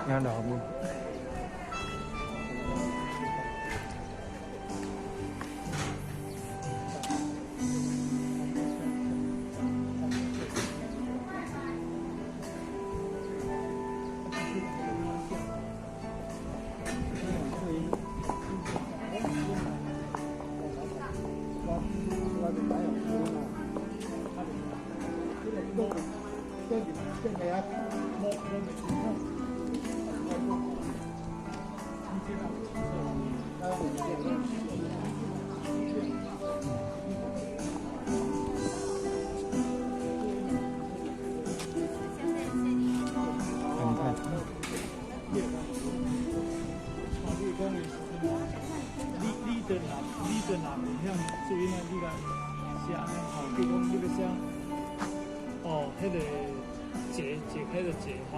nghe đỏ bùn.迄个解开的解哈，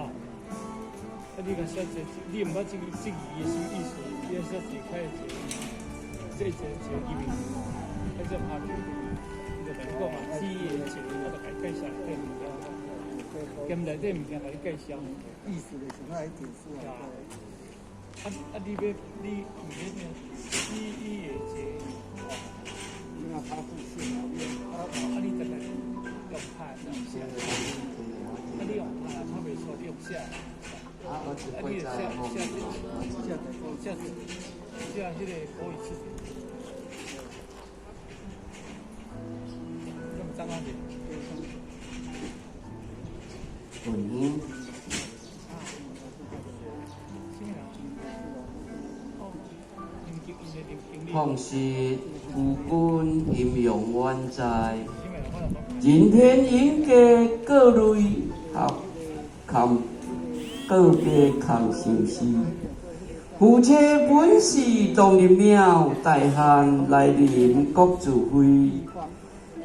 你个写这，你唔捌这个字义的什么意思？你要写解开的解，这意味，那叫拍片。你就甲你讲嘛，字义的解，我就甲你介绍这物件。兼内底物件甲你介绍。意思的是那一解释啊。你唔免呢？字义的解，你那他不是啊，你这个用拍这样写。你用拍，他袂错，你用写。你写迄个国语词典。用张阿姐。本况是夫君阴阳冤在，人天应该各类合堪各别堪相思。夫妻本是同林鸟，大汉来临各自飞。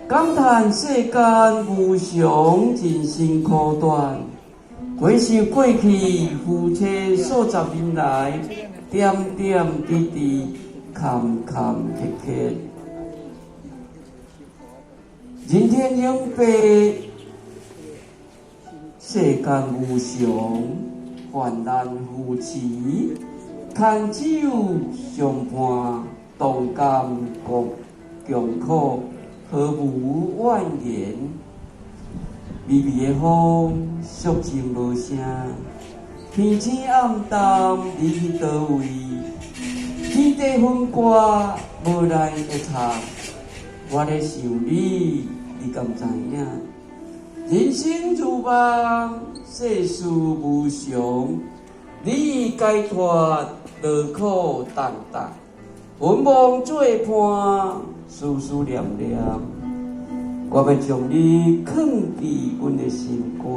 感叹世间无常，人生苦短。回想过去，夫妻数十年来，点点滴滴。坎坎坷坷，人天应悲，世间无常，患难夫妻，牵手相伴，同甘共苦，何无怨言？微微的风，寂静无声，天星暗淡，你去倒位？天地分割，无咱会差。我咧想你，你敢知影？人生如梦，世事无常。你解脱，劳苦重重。魂梦做伴，思思念念。我要将你藏伫阮的心肝。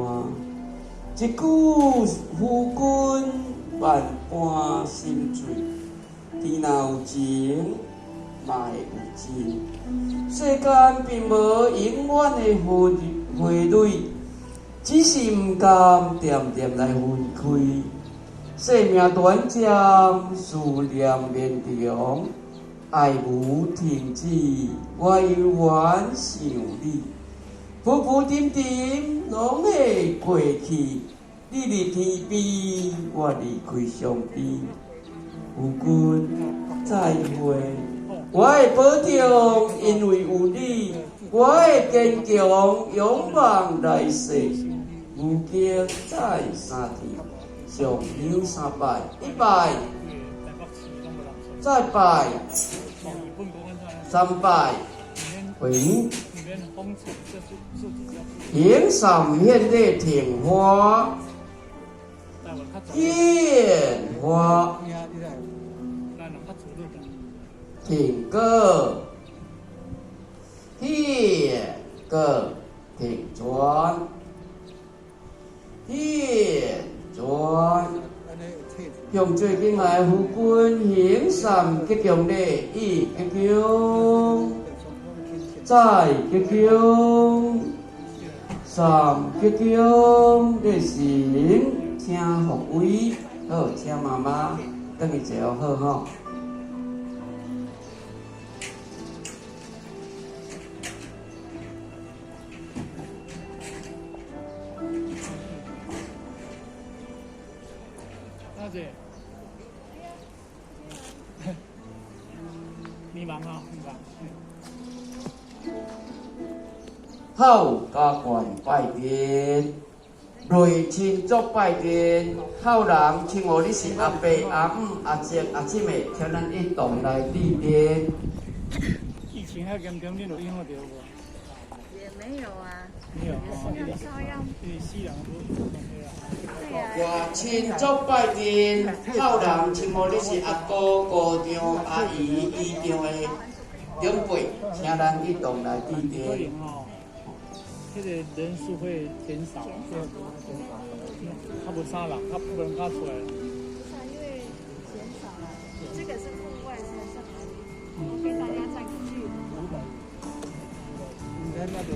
一句夫君，万般心醉。天若有情，嘛会有情。世间并无永远的花蕊，只是毋甘点点来分开。生命短暂，思念绵长，爱无停止，我永远想你。浮浮沉沉，拢会过去。你离天边，我离开上边。夫君再会，我会保重，因为有你，我会坚强，勇往来世。无惊再三天，上香三拜，一拜，再拜，三拜，回平上现的挺花，艳花。挺个，天个，挺转，天转。向最敬爱夫君行善吉祥礼，一吉祥，再吉祥，三吉祥，热心请福威，好，请妈妈等伊坐好吼。姐，迷茫哈，迷茫。好家官拜年，累亲族拜年，好人称呼你是阿伯、阿姆、阿叔、阿姊妹，请咱一同来致电。疫情遐严重，你有影响到无？也没有啊，没有，也是照样。因为死人都对啊。对啊。外亲族拜年，好人称呼你是阿姑、姑丈、阿姨、姨丈的长辈，请咱一同来致可电。能哦，迄个人数会减少，他无啥人，他不能敢出来。是啊，因为减少了，这个是户外，才是跟大家站距离。应该那个。